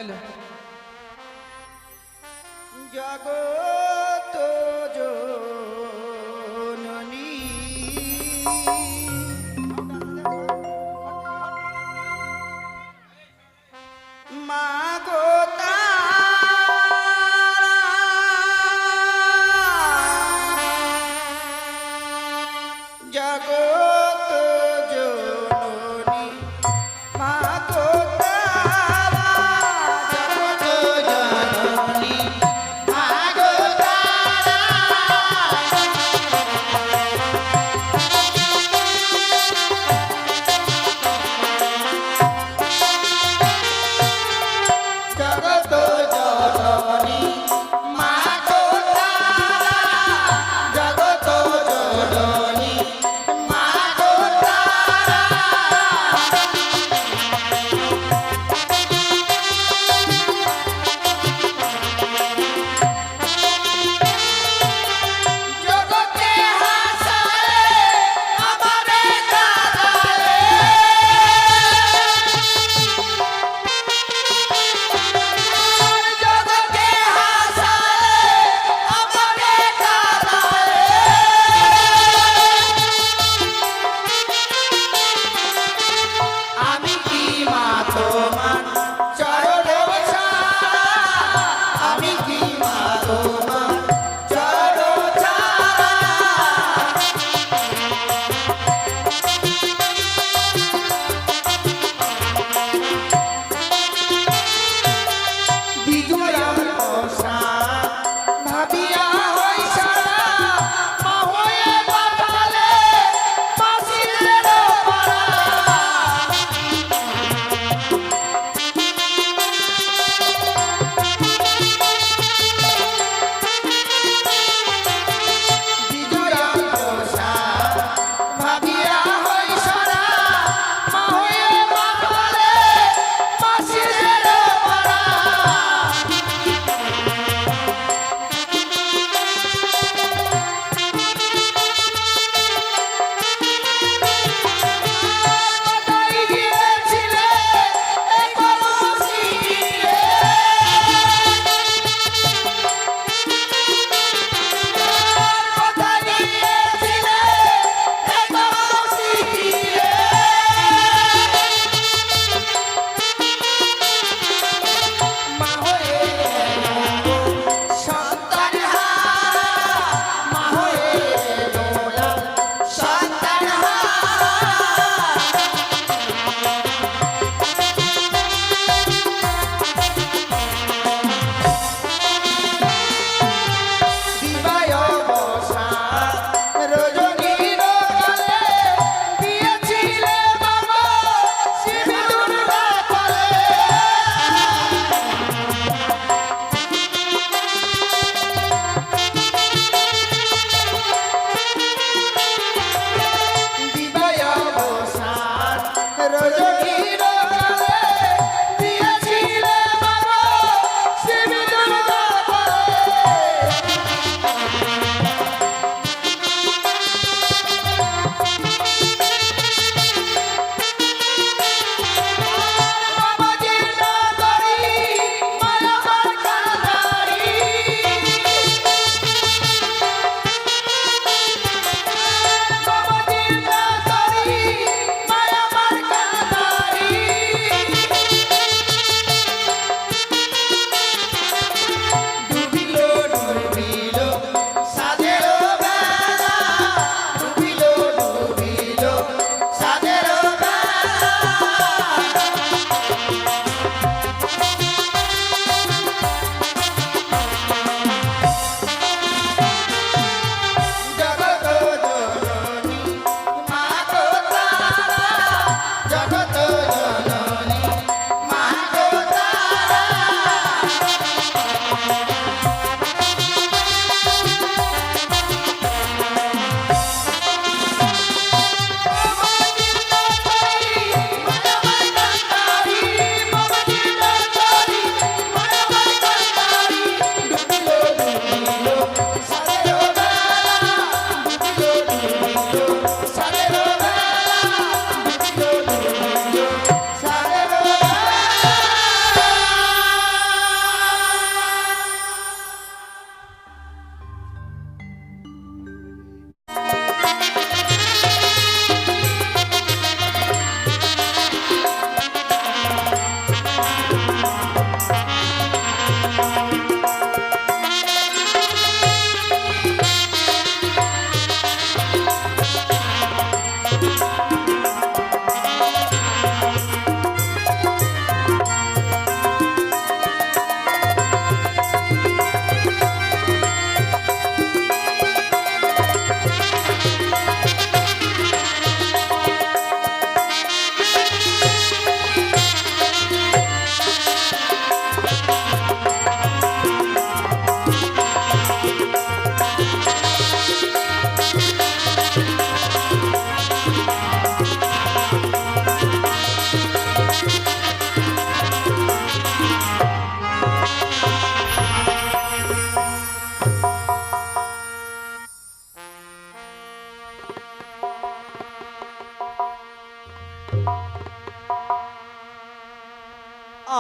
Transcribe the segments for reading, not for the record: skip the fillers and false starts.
Hello জগত জননী মা গো জগত জননী মা গো জগত জননী মা গো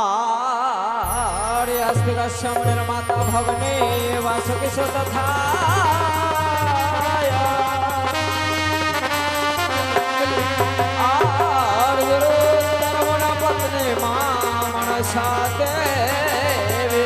आरे अस्तिकश्यमनेर माता भवने वासुकिशो तथा आर गुरु धर्मना पत्नी मां मनसा देवी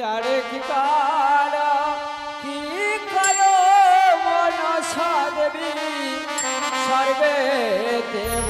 আরে কি কারা কি করো মনসা দেবী সর্বে দেব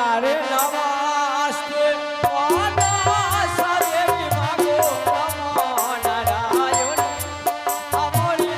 আরে নমস্তে মনসা দেবী মাগো নমো নারায়ণ আমরি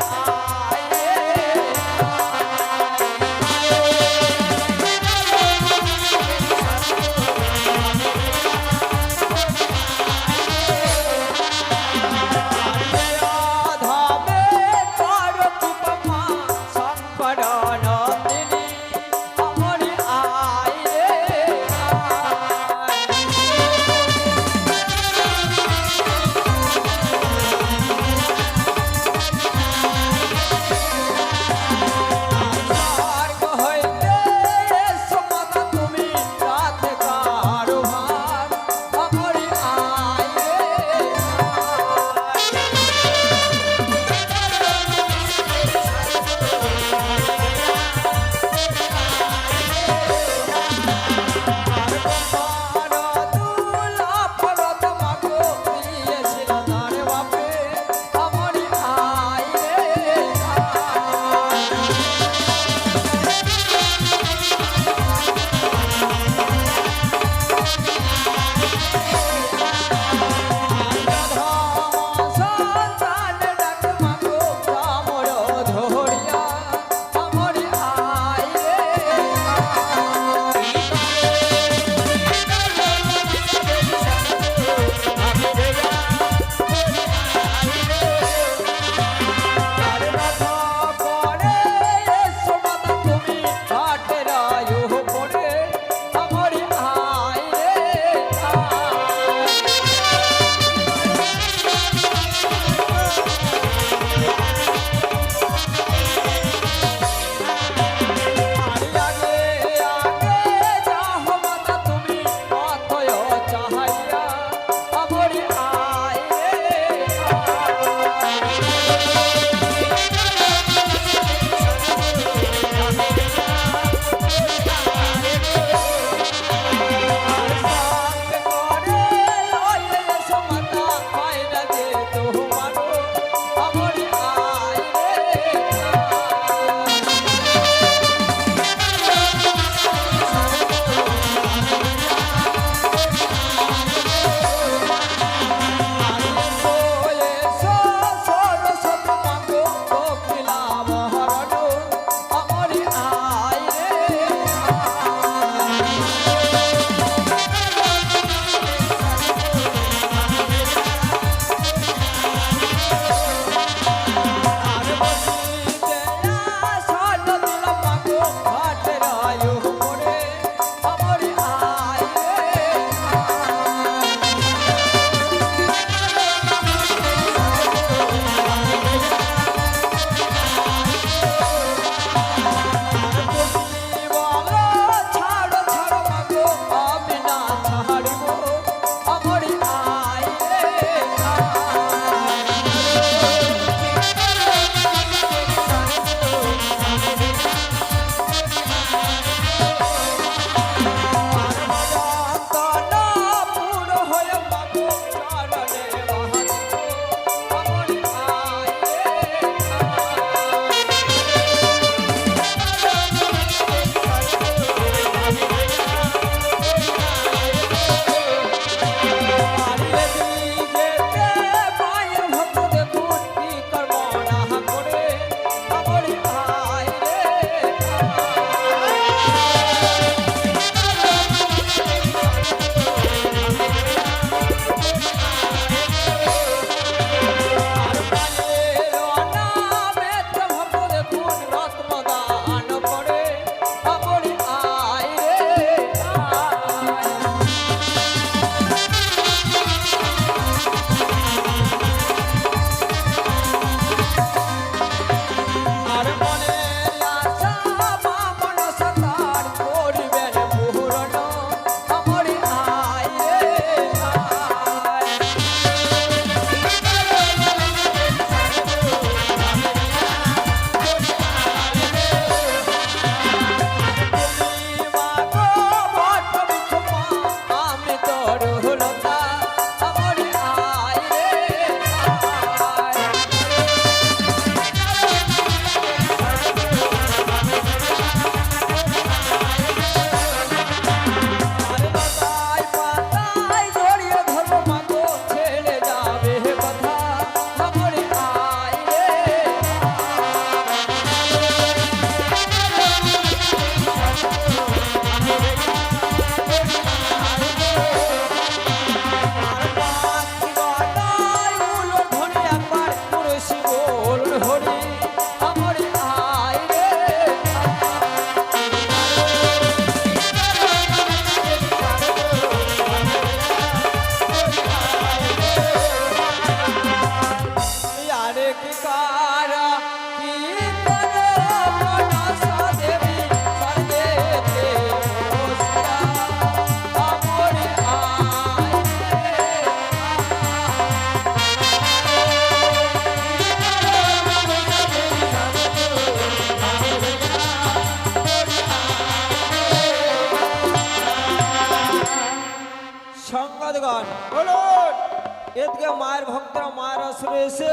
এদিকে মায়ের ভক্তরা মায়ের আসরে এসে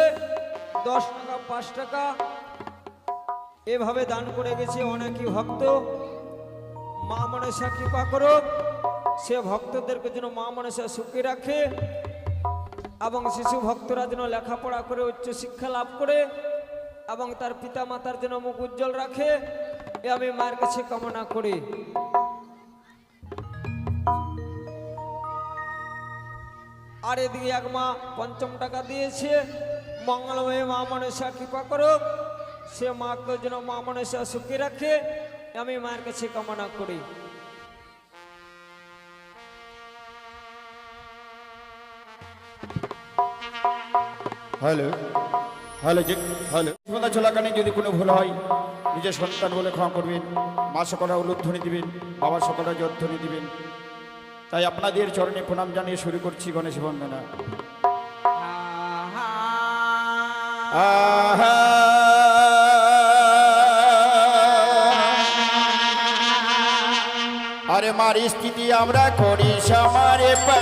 10 টাকা 5 টাকা এভাবে দান করে গেছে অনেকই ভক্ত। মা মনসা কৃপা করুক, সে ভক্তদেরকে যেন মা মনসা সুখী রাখে এবং শিশু ভক্তরা যেন লেখাপড়া করে উচ্চ শিক্ষা লাভ করে এবং তার পিতা মাতার যেন মুখ উজ্জ্বল রাখে, এ আমি মায়ের কাছে কামনা করি। আর এদিকে এক মা ৫০ টাকা দিয়েছে, মঙ্গলময় মা মনসা কৃপা করুক, সে মাকে যেন মা মনসা সুখী রাখে, আমি মায়ের কাছে কামনা করি। হ্যালো হ্যালো হ্যালো সন্ধ্যা চলাকালীন যদি কোনো ভুল হয় নিজের সন্তান বলে ক্ষমা করবেন। মা সকলরা উলুধ্বনি দিবেন, বাবা সকলরা জধ্বনি দিবেন। তাই আপনাদের চরণে প্রণাম জানিয়ে শুরু করছি গণেশ বন্দনা। আহা আরে মার স্থিতি আমরা করি সমারে পা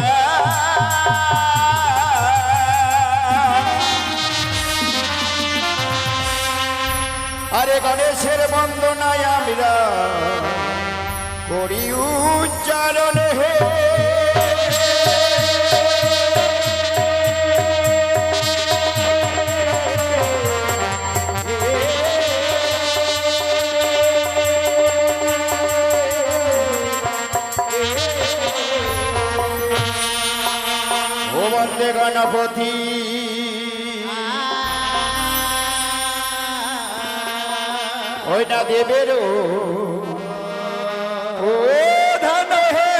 আরে গণেশের বন্দনায় আমরা করি উচ্চারণ হে ও বন্দে গণপতি ওই না দেবের ও ধন হে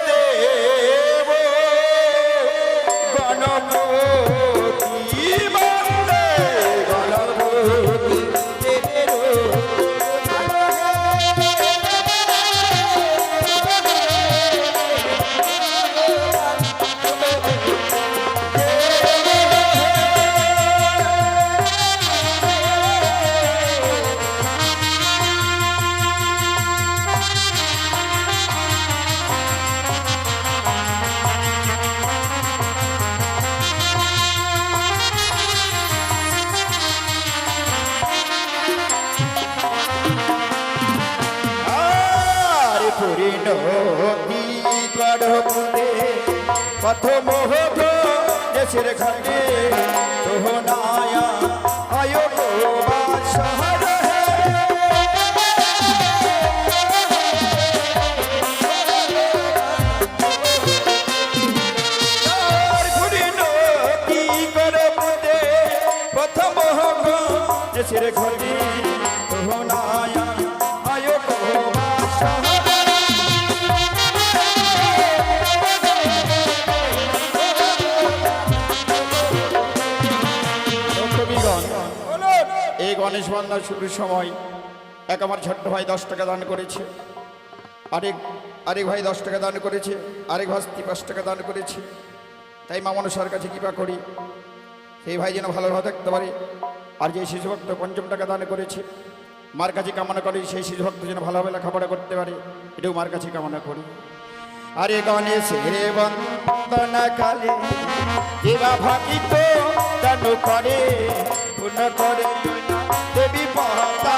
দেব গণপতি বন্দে গণপতি দেবের পরিণতি গড়ে পথ মোহ দেশের ঘাটে সোহনায়া আয় শহর পরিণতি গড়ে পথ মোহ দেশের ঘাটে সোহনায়া আয় শহর এই গণেশ বন্দনা শুরুর সময় এক আমার ছোট্ট ভাই 10 টাকা দান করেছে, আরেক ভাই 10 টাকা দান করেছে, আরেক ভাই 5 টাকা দান করেছে। তাই মা মনসার কাছে কৃপা করি সেই ভাই যেন ভালোভাবে থাকতে পারে। আর যে শিশু ভক্ত ৫০ টাকা দান করেছে মার কাছে কামনা করি সেই শিশু ভক্ত যেন ভালোভাবে লেখাপড়া করতে পারে, এটাও মার কাছে কামনা করি। আরে গণেশের বন্দনা কালে যেবা ভাগিত দান করে পুণ্য করে দেবী পদা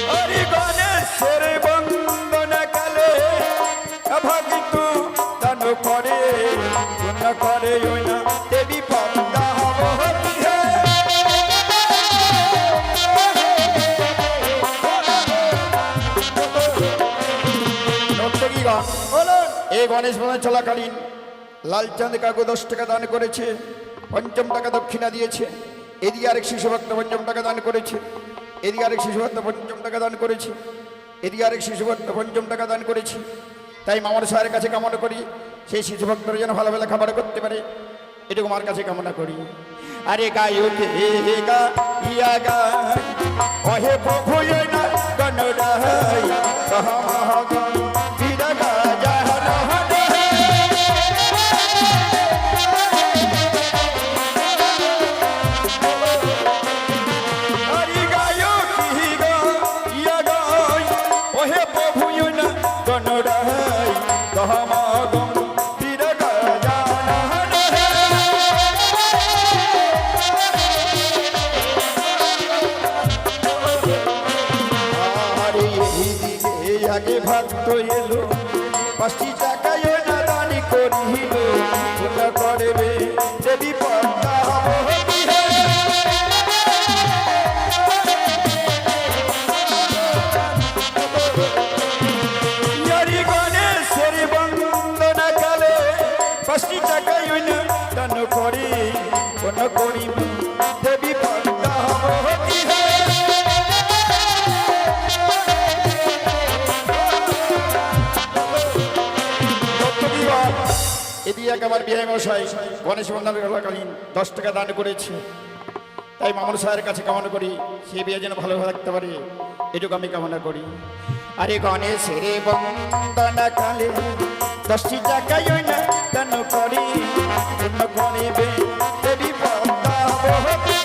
হরি গণেশের বন্দনা কালে ভাগিত দান করে পুণ্য করে দেবী পদা এই গণেশ বন্দনা চলাকালীন লালচাঁদ কাকু 10 টাকা দান করেছে, ৫০ টাকা দক্ষিণা দিয়েছে। এদিকে আরেক শিশু ভক্ত ৫০ টাকা দান করেছে, এদিকে আরেক শিশু ভক্ত ৫০ টাকা দান করেছে, এদিকে আরেক শিশু ভক্ত ৫০ টাকা দান করেছে। তাই মামার সাহের কাছে কামনা করি সেই শিশু ভক্তরা যেন ভালো ভালো খাবার করতে পারে, এটুকু মার কাছে কামনা করি। আরে গায়কে গা ইয়া গা ওহে প্রভু না গণরাই কহা মহাগণ বিরাগা ভক্ত এলো 5টি টাকায় না দানি করিল পূর্ণ করবে দেবী পদ্মা ভবতী হে। হরি গণেশের বন্দনা কালে 5টি টাকায় না দান করি পূর্ণ করিব দেবী পদ্মা ভবতী হে। এদিকে একবার বিয়ে মশাই গণেশ বন্ধনের চলাকালীন 10 টাকা দান করেছে, তাই মামুন সাহের কাছে কামনা করি সে বিয়ে যেন ভালোভাবে থাকতে পারে, এটুকু আমি কামনা করি। আরে গণেশের বন্দনা কালে 10টি টাকায় না দান করি পূর্ণ করিবে দেবী পদ্মা ভবতী।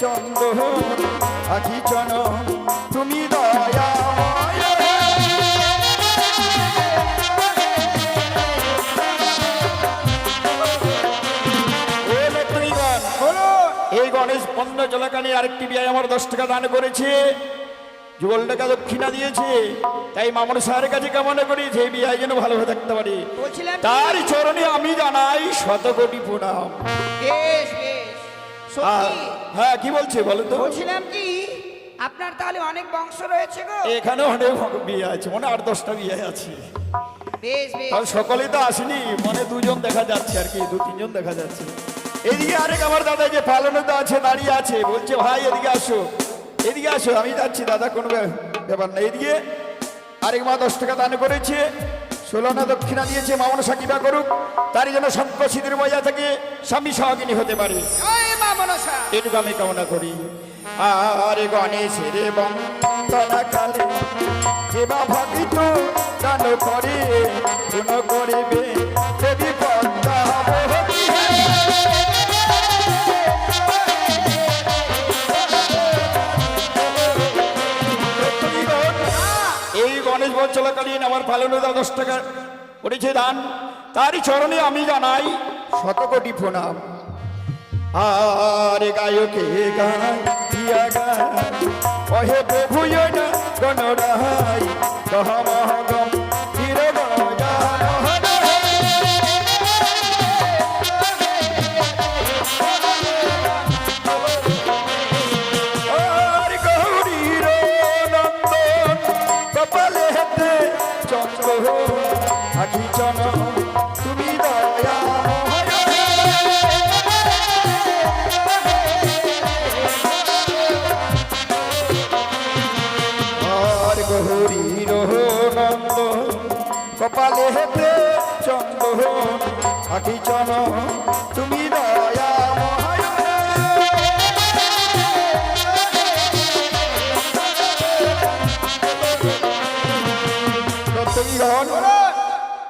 চন্দন আখি চন তুমি দয়াময় এই গণেশ বন্ধ চলাকালে আরেকটি বিয়ে আমার 10 টাকা দান করেছে, যুগল টাকা দক্ষিণা দিয়েছে, তাই মামুন সাহের কাছে কামনা করি সেই বিয়ে যেন ভালোভাবে থাকতে পারি, তার চরণে আমি জানাই 100 কোটি প্রণাম। বেশ বেশ সত্যি হ্যাঁ কি বলছে বলো তো? বলছিলাম কি আপনার তাহলে অনেক বংশ রয়েছে গো? এখানে অনেক বিয়ে আছে, মনে 8-10টা বিয়ে আছে। বেশ বেশ তাহলে সকলেই তো আসেনি, মনে 2জন দেখা যাচ্ছে আর কি, 2-3জন দেখা যাচ্ছে। এদিকে আরেক আমার দাদা যে পালনে তো আছে, দাঁড়িয়ে আছে, বলছে ভাই এদিকে আসো, এদিকে আসো। আমি যাচ্ছি দাদা, কোনো ব্যাপার না। এদিকে আরেক মা 10 টাকা দান করেছে, 16 আনা দক্ষিণা দিয়েছে, মামন সাকিবা করুক, তারই যেন শঙ্খ সিঁদুর বজা থেকে স্বামী সহগিনী হতে পারে, জয় মা মনসা। এটুকু আমি কামনা করি। আর গণেশের বন্দনা কালে যেবা ভাবিত দান করে পূর্ণ করিবে দেবী পদ্মা ভবতী হে। এই গণেশ বর চলাকালীন আমার পালনে 10 টাকা করেছে দান, তারই চরণে আমি জানাই 100 কোটি প্রণাম। আরে গায়কে গায় দিয়া গায় ওহে প্রভু না গণরাই কহমহগম ধীরে গৌরীর নন্দন কপালে হেতে চন্দ্র আখি চন তুমি দয়া হরির নন্দ কপালে হেতে চন্দ্র আখি চন তুমি দয়া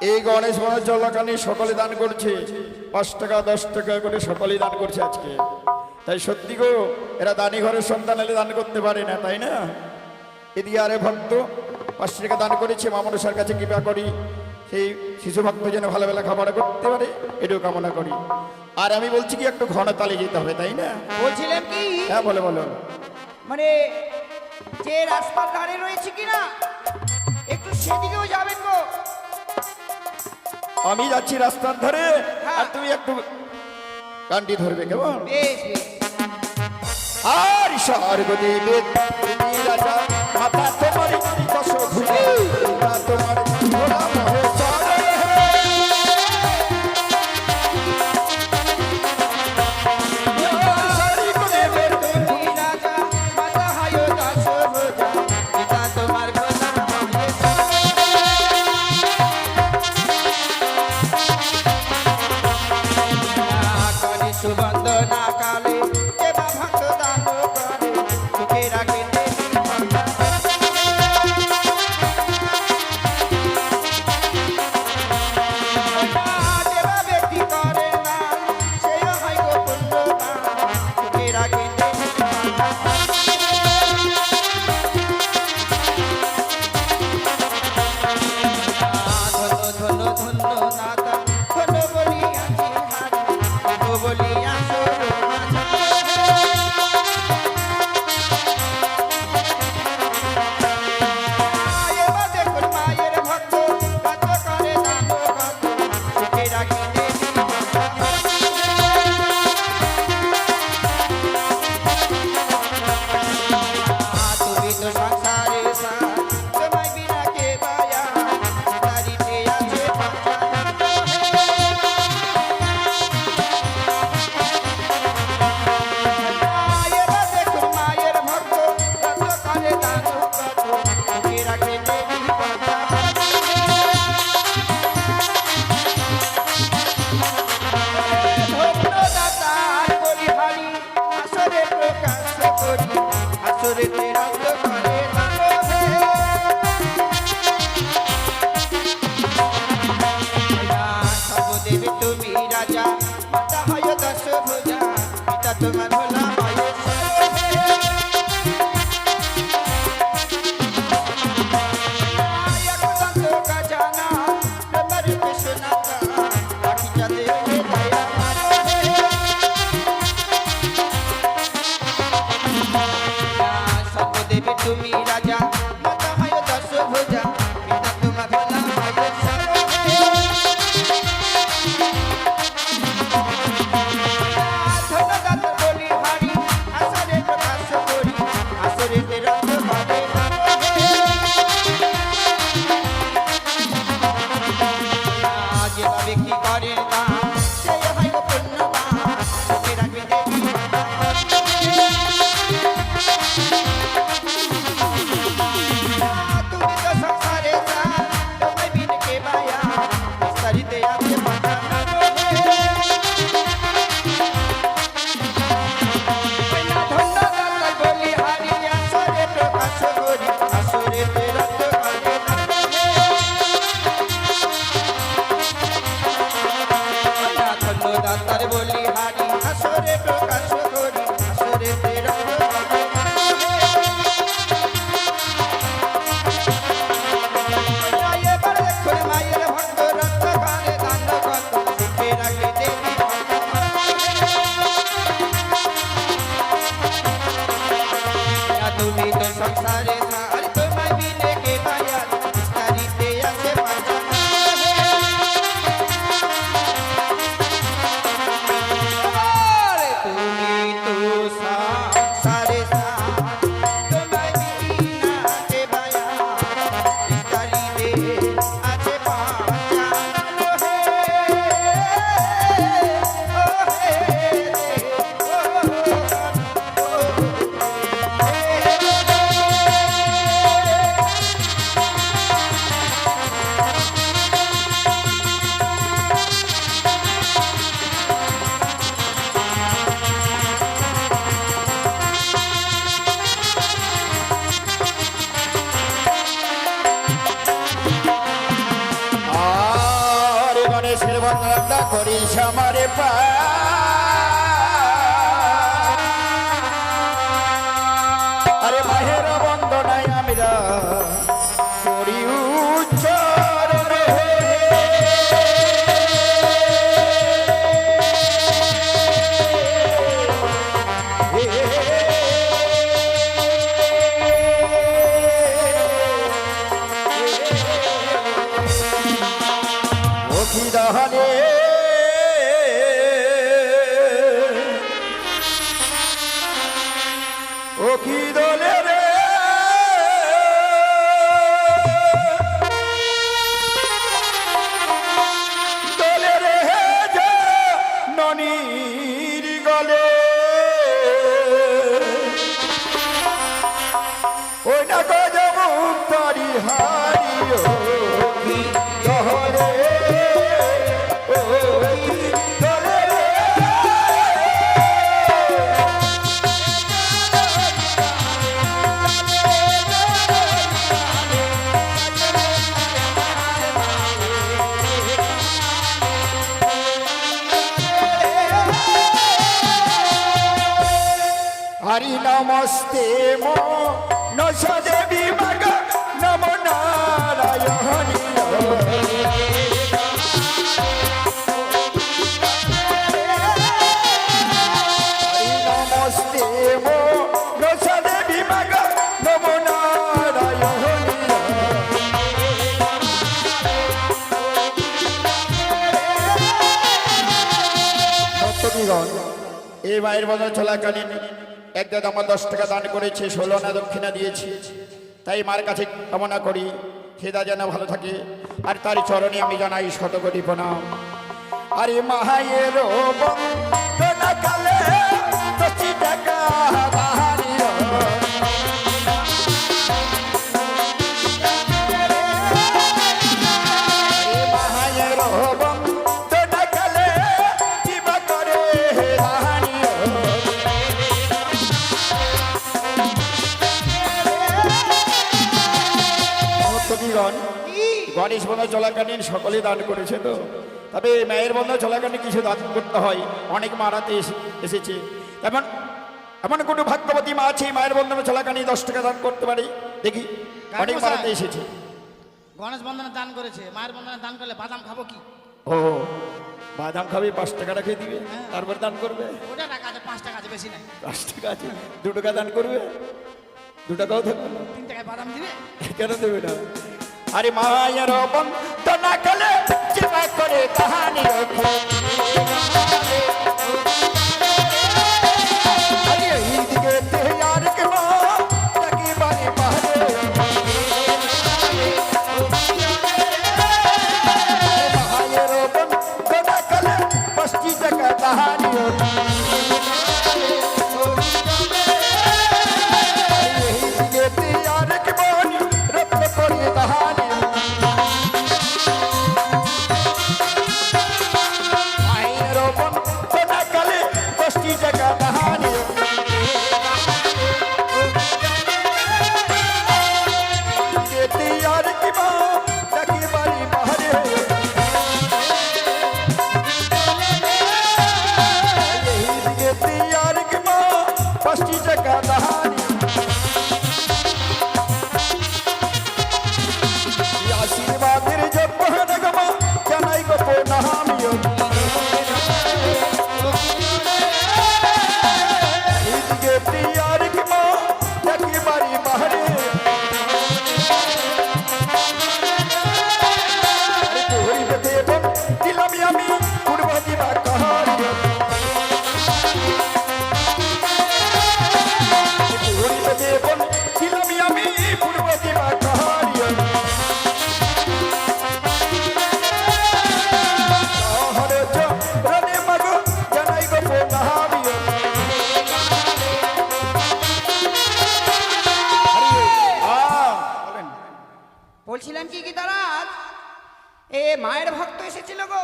এই গণেশ মহারাজ চলাকালী সকলে দান করছে, 5 টাকা 10 টাকা করে সকলেই দান করছে আজকে। তাই সত্যি গো, এরা দানি ঘরের সন্তান এলে দান করতে পারে না, তাই না? এদিকে আরে ভক্ত 5 টাকা দান করেছে, মামনসার কাছে কৃপা করি সেই শিশু ভক্ত যেন ভালোবেলা খাবার করতে পারে, এটাও কামনা করি। আর আমি বলছি কি একটু ঘন তালে যেতে হবে, তাই না? বলছিলাম কি হ্যাঁ বলো বলো। মানে যে রাস্তার ধারে রয়েছে কিনা একটু সেদিকেও যাবেন গো। আমি যাচ্ছি রাস্তার ধারে, আর তুমি একটু গানটি ধরবে কেমন? বেশ বেশ আর স্বর্গদেবে তুমি রাজা, মাথা তোমার দশ ভুজে, তোমার ঘোড়া মহে চড়ে। স্বর্গদেবের তুমি রাজা মাতা হয় দশ ভুজা, পিতা তোমার কথা মনে করে সুবন্দনা কালে দেবা ভক্ত দান করে সুখে রাখেন দেবী পদ্মা। আসরেতে রাত করে সর্বদেবী তুমি রাজা মাতা হয় দশ ভুজা পিতা তোমার ভোলা হয় জানা তোমার কৃষ্ণাতা বাকি যাতে দয়া সর্বদেবী তুমি রাজা মাতা হয় দশ ভুজা পিতা তোমার ভোলা হয় ধন্যবাদ বলি হারি আসরে প্রকাশ করি আসরে রথ ভাবে যেভাবে কি করে না সে হয় পুণ্যবান সুখে রাখবে দেবী তুমি তো সংসারে তোমায় বিনে কে মায়া বিস্তারিতে আছে ধন্যবাদ বলি হারি আসরে প্রকাশ করি আসরে রথ ভাবে ধন্যদাতার বলি হারি আসরে প্রকাশ করি আসরে রথ ভাবে এবার দেখুন মায়ের ভক্ত রথ কানে দান কত সুখে রাখে দেবী তুমি তো সংসারে আর তোমায় বিনে কে মায়া বিস্তারিতে আছে তুমি তো সংসারে তোমায় বিনা কে মায়া বিস্তারিতে আছে আর গণেশের বন্দনা করিস আমারে পা আরে মাহের বন্দনায় আমরা করি উচ্চারণ ও কি দহলে ও কি দলে রে দলে রে যে ননির গলে ওই না গজ মুক্তারি হারিও কি দহলে ও কি দলে রে হরি নমস্তে মো নশ দেবী মগ নম নারায়ণ হরি নমস্তে মো নশ দেবী মগ নম নারায়ণ ভক্তগণ এই মায়ের বদল চলাকালীন এক দাদা আমার 10 টাকা দান করেছে 16 না দক্ষিণা দিয়েছি তাই মার কাছে কামনা করি হেদা যেন ভালো থাকে আর তার চরণে আমি জানাই শতকোটি প্রণাম আরে মায়ের বন্দনা কালে 10 টাকা বাহারিও আরে মায়ের বন্দনা কালে জীব করে বাহারিও নর্তকীগণ, কি গণেশ বন্ধন চলাকালীন সকলে দান করেছে তো, তবে মায়ের বন্ধন চলাকালীন কিছু দান করতে হয়। অনেক মারাতে এসেছে, এমন এমন কোনো ভাগ্যবতী মা আছে মায়ের বন্ধন চলাকালীন 10 টাকা দান করতে পারে? দেখি, অনেক মারাতে এসেছে। গণেশ বন্দনা দান করেছে, মায়ের বন্দনা দান করলে বাদাম খাবো কি? ও, বাদাম খাবে, 5 টাকা রেখে দিবে, তারপর দান করবে। ওটা টাকা আছে, 5 টাকা আছে, বেশি নাই। 5 টাকা আছে, 2 টাকা দান করবে, 2 টাকাও থাকবে না। 3 টাকায় বাদাম দিবে? কেন দেবে না? আরে মায়ের বন্দনা কালে চিন্তা করে কাহানি রক্ষে, আরে এই দিকে তেয়ার কে মা তাকি বাড়ি পাহাড়ে, মায়ের বন্দনা কালে 25 টাকা কাহানি রক্ষে, এই দিকে তেয়ার কে বাড়ি রক্ষে করে কাহানি, মায়ের বন্দনা কালে 25 টাকা কাহানি, তেয়ার কি মা তাকি বাড়ি পাহাড়ে, এই দিকে তেয়ার কি মা 25 টাকা কাহানি, আশীর্বাদের জন্য গমা জানাই গো প্রণামিও, এইদিকে প্রিয়ার কি মা দেখি বাড়ি বাহারে, ধরিবে দেব দিলাম আমি পূর্ব দিবা কাহারিও, ধরিবে দেব দিলাম আমি পূর্ব দিবা কাহারিও, হরে চরণে মাগো জানাই গো প্রণামিও, বলেন। বলছিলাম কি গীতারাজ, এ মায়ের ভক্ত এসেছিল গো,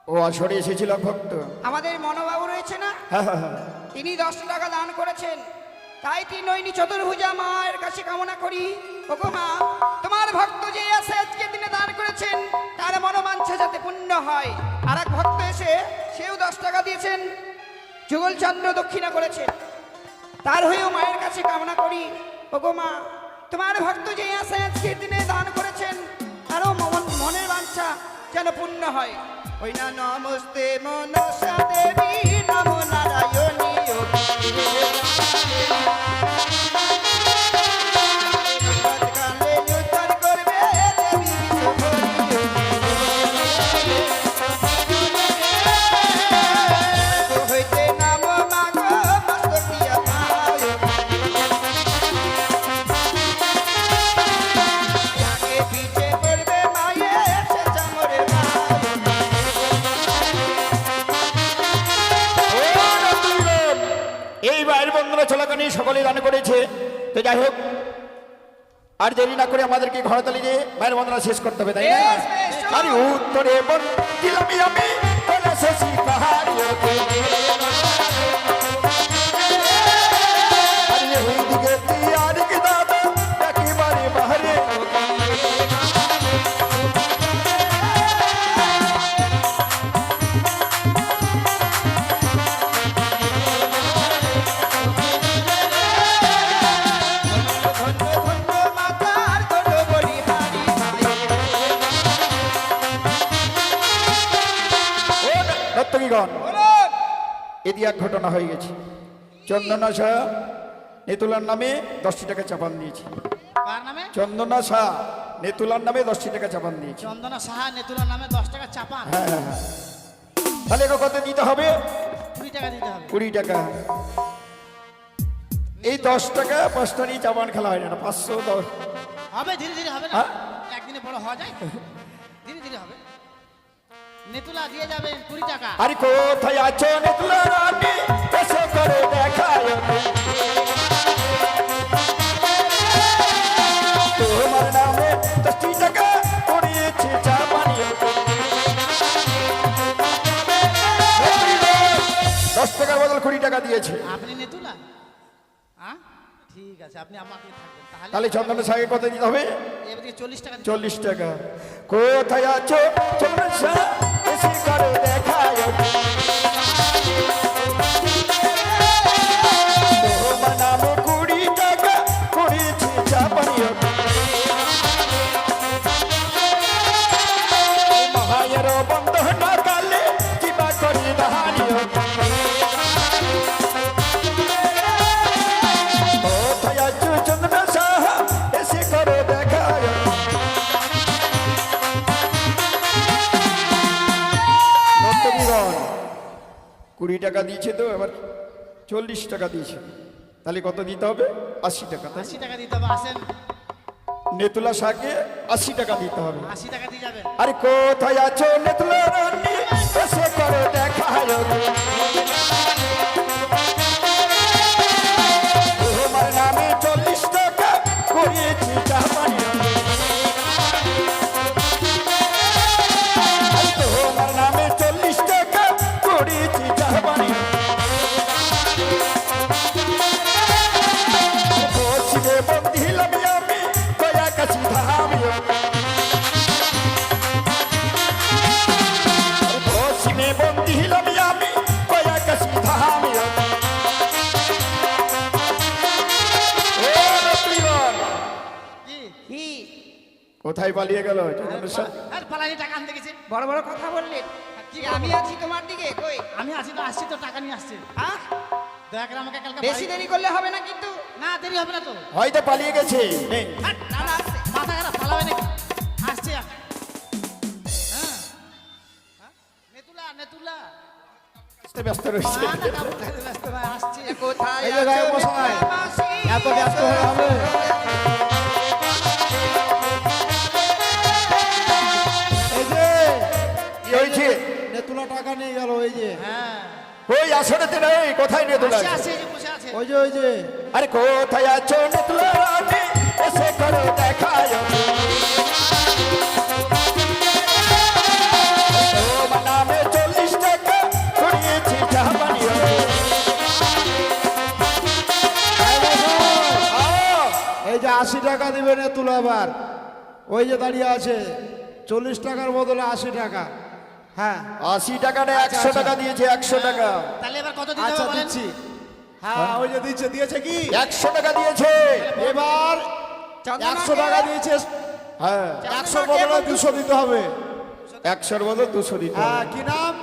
ও আসরে এসেছিল ভক্ত। আমাদের মনোবাবু রয়েছে না, হ্যাঁ হ্যাঁ হ্যাঁ। তিনি 10 টাকা দান করেছেন। তাই তিনয়নী চতুর্ভুজা মায়ের কাছে কামনা করি, ওগো মা, তোমার ভক্ত যে আছে আজকে দিনে দান করেছেন তার মনোবাঞ্ছা যাতে পূর্ণ হয়। আর এক ভক্ত এসে সেও 10 টাকা দিয়েছেন, যুগলচন্দ্র দক্ষিণা করেছেন, তার হয়েও মায়ের কাছে কামনা করি, ওগো মা, তোমার ভক্ত যে আছে আজকে দিনে দান করেছেন তারও মনের বাঞ্ছা যেন পূর্ণ হয়। ওই না নমস্তে মনসা দেবী নমো নারায়ণী উদ্ধার করবে দেবী বিশ্বভূমি, হইতে নাম মাগো মস্তকিয়া পায়, আগে পিছে পড়বে মায়ের সে চামরের মায়। এই মায়ের বন্দনা চলাকালীন সকলে দান করেছে। তো যাই হোক, আর দেরি না করে আমাদেরকে ঘরতলি দিয়ে মায়ের বন্দনা শেষ করতে হবে, তাই না? বেশ, বেশ, চলো। আরে উত্তরে বল দিলাম আমি বলে শেষি পাহাড়িও, আরে এই দিকে তিয়ার কি দাদা ডাকি বাড়ি বাহারে, ধন্য ধন্য মাতার ধন্য বলি হারি ও নর্তকীগণ, বলুন। এদি এক ঘটনা হয়ে গেছে। চন্দনা শাহ নেতুলার নামে 10 টাকা চাপান দিয়েছে। কার নামে? চন্দনা শাহ নেতুলার নামে 10 টাকা চাপান দিয়েছে। চন্দনা সাহা নেতুলার নামে 10 টাকা চাপান, হ্যাঁ হ্যাঁ হ্যাঁ। তাহলে একে কত দিতে হবে? 20 টাকা দিতে হবে। 20 টাকা। এই 10 টাকা 5টা নিয়ে চাপান খেলা হয় না, 510। হবে, ধীরে ধীরে হবে না, হ্যাঁ? একদিনে বড় হওয়া যায়, ধীরে ধীরে হবে। নেতুলা দিয়ে যাবেন 20 টাকা। আরে কোথায় আছো নেতুলা রানী, এসে করে দেখায় তোমার নামে 10 টাকা পড়িয়েছে চাপানি, 10 টাকার বদল 20 টাকা দিয়েছে। আপনি নেতুলা? হ্যাঁ, ঠিক ঠিক আছে, আপনি আমাকে থাকবেন তাহলে চন্দনের শাকে কত দিতে হবে? এবারে 40 টাকা দিতে হবে। 40 টাকা। কোথায় আছো চন্দনের শাহ, এসে করো দেখা তোমার নামে 20 টাকা করেছি চাপানিও। মহায়ের বন্ধ না কালে কিবা করি দাহানিও। কোথায় আছো চন্দনের শাহ, এসে করো দেখা। নর্তকীগণ 20 টাকা দিয়েছে, তো এবার 40 টাকা দিয়েছে, তাহলে কত দিতে হবে? 80 টাকা। তাই 80 টাকা দিতে হবে। আসেন, নেতুলা শাকে 80 টাকা দিতে হবে। 80 টাকা দিয়ে যাবেন। আরে কোথায় আছো নেতুলা রানী, এসে করো দেখা। তোমার নামে 40 টাকা করিয়েছি চাপানি। তোমার নামে 40 টাকা করিয়েছি চাপানি। পশ্চিমে বন্ধিলাম আমি দয়া কাছি ধামিও। পশ্চিমে বন্ধিলাম আমি দয়া কাছি ধামিও। ও নবীগণ, কি? কোথায় পালিয়ে গেল চন্দনের শাহ? আর পালানি টাকা আনতে গেছে। বড় বড় কথা বললেন। কি কি আমি আছি তোমার দিকে? কই? আমি আছি তো, আসছি তো, টাকা নিয়ে আসছি। হ্যাঁ? দয়া করে আমাকে কালকে বেশি দেরি করলে হবে না কিন্তু। না, দেরি হবে না তো। হয়তো পালিয়ে গেছে। নেই। হাট, না না আসছে। মাথা খারাপ, পালাবে নাকি? আসছে হ্যাঁ। হ্যাঁ? নেতুলা, নেতুলা। ব্যস্ত ব্যস্ত রয়েছে। না, না, কাবু খাইতে ব্যস্ত নয়, আসছে। কোথায় এই যে গায়ে আছো মশাই, গ্রামবাসী? এত ব্যস্ত হলে হবে? এই যে কি হয়েছে? নেতুলা টাকা নিয়ে গেল। এই যে হ্যাঁ, ওই আসরেতে নেই, কোথায় নেতুলা আসছে, আছে? আসছে, এই যে বসে আছে। ওই যে ওই যে আরে কোথায় আছো নেতুলা রানী, এসে করো দেখা। তোমার নামে 40 টাকা করিয়েছি চাপানি। এই যে 80 টাকা দিবে নেতুলা। আবার ওই যে দাঁড়িয়ে আছে, 40 টাকার বদলে 80 টাকা। হ্যাঁ 80 টাকাটা 100 টাকা দিয়েছে, 100 টাকা। তাহলে এবার কত দিতে আচ্ছা হবে বলেন? দিচ্ছি। হ্যাঁ ওই যে দিচ্ছে, দিয়েছে কি 100 টাকা দিয়েছে। এবার চন্দনা 100 কে? টাকা দিয়েছে। হ্যাঁ, 100 বদলে 200 দিতে হবে। 100 বদল 200 দিতে হ্যাঁ হবে। কি নাম?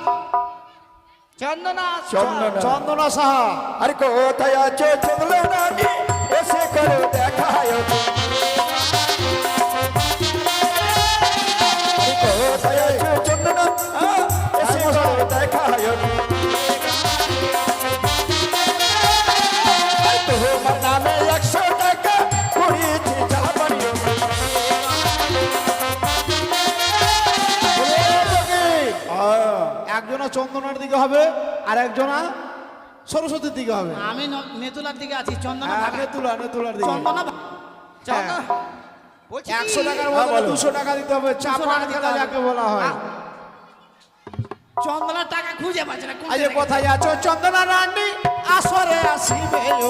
চন্দনা চন্দনা। চন্দনা সাহা। আরে কোথায় আছো চন্দনা রানী, এসে করো দেখা। কোথায় আছো চন্দনা, এসে করো দেখা। তোমার নামে 100 টাকা করিয়েছি চাপানি। একজনা চন্দনার দিকে হবে আর একজনা সরস্বতীর দিকে হবে। আমি নেতুলার দিকে আছি, চন্দনা হ্যাঁ, ভাগা। নেতুলার দিকে। চন্দনা চন্দনা বলছি 100 টাকার হ্যাঁ, বদলে বলো। 200 টাকা দিতে হবে। চাপান টাকা দিতে খেলা হবে। যাকে বলা হয়। চন্দনার টাকা খুঁজে পাচ্ছে না, কোন আজ জায়গায়? কোথায় আছো চন্দনা রানী, আসরে আসিবে ও।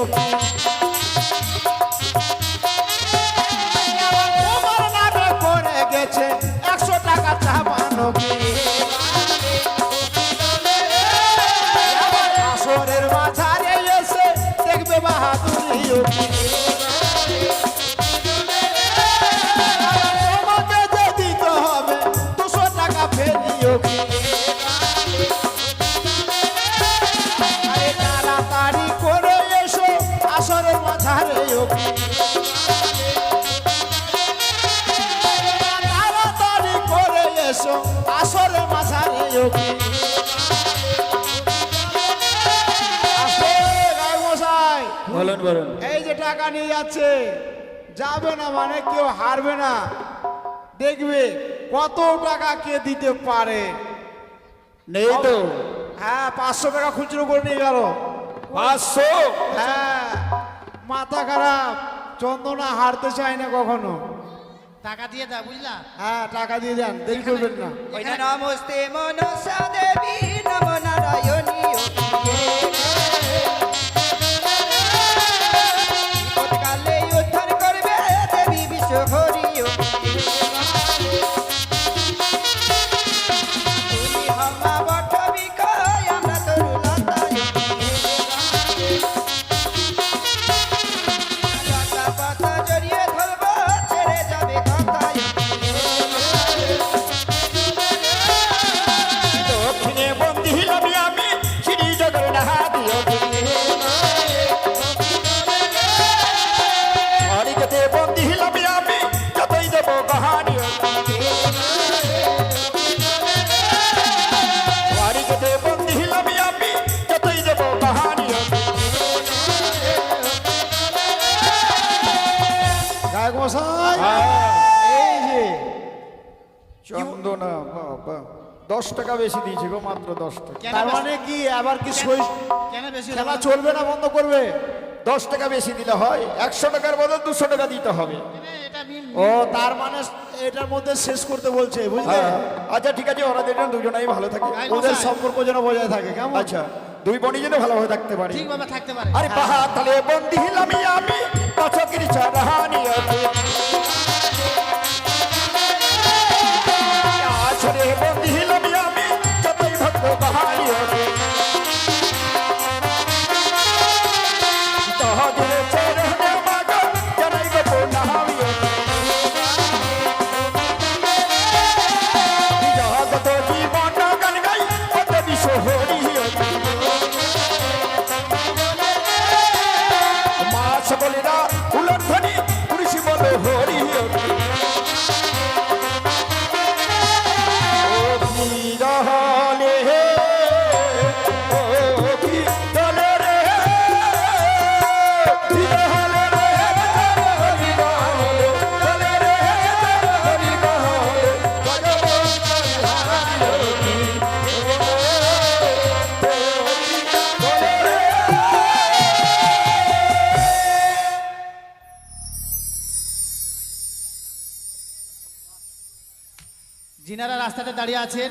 তোমার নামে করে গেছে 100 টাকা চাপানো কি। আবার আসরের মাঝারে এসে দেখবে বাহাদুরি ও কি। তোমাকে যে দিতে হবে 200 টাকা ফেরিও কি। আরে তাড়াতাড়ি করে এসো আসরের মাঝারে ও কি। তাড়াতাড়ি করে এসো আসরের মাঝারে ও কি। আসো গায়ে মশাই, বলুন বলুন। এই যে টাকা নিয়ে যাচ্ছে, যাবে না মানে কেউ হারবে না। দেখবে কত টাকা কে দিতে পারে। নেই তো। হ্যাঁ 500 টাকা খুচরো করে নিয়ে গেল। 500। হ্যাঁ মাথা খারাপ, চন্দনা হারতে চায় না কখনো। টাকা দিয়ে দাও, বুঝলা? হ্যাঁ টাকা দিয়ে যান, দেরি করবেন না। ওই না নমস্তে মনসা দেবী নম নারায়ণী বিপদকাল হরিও তুমি হামা বট বিকয় আমরা তরু লতায় লতা পাতা জড়িয়ে ধরবো ছেড়ে যাবে কথায় দক্ষিণে বন্দিলাম আমি শ্রী জগন্নাথ হরিকতে বন্দিলাম আমি যতই দেব কাহানি হরিকতে বন্দিলাম আমি যতই দেব কাহানি গায়ক মশাই এই যে চন্দনা বাবা 10 টাকা বেশি দিয়েছি গো, মাত্র 10 টাকা। কেন তার বেশি- মানে কি আবার কি সই কেন বেশি হলো? খেলা চলবে না বন্ধ করবে? 10 টাকা বেশি দিলে হয়, 100 টাকার বদল 200 টাকা দিতে হবে। এটা ও তার মানে এটার মধ্যে শেষ করতে বলছে, বুঝলে? হ্যাঁ, আচ্ছা ঠিক আছে, ওরা দুজন দুজনেই ভালো থাকে। গায়ক ওদের মশাই, সম্পর্ক যেন বজায় থাকে, কেমন? আচ্ছা, দুই বোনই যেন ভালোভাবে থাকতে পারি। ঠিকভাবে থাকতে পারে। আরে পাহাড় তলে বন্দিলাম আমি পাচকির চারাহানি আছে আছরে বন্দিলাম আমি যতই ভক্ত বাহানি আছে তহদের চরণে মাগো জানাই গো নাহাবি আছে জগত জীবন গান গাই কত বিশ্ব হরি আছে মা সকলেরা উলট ধ্বনি পুরুষি বলো হরি হরি ও বিরহলে ও বিরহলে রে বিরহলে রে বিরহলে রে বিরহলে যিনারা রাস্তাতে দাঁড়িয়ে আছেন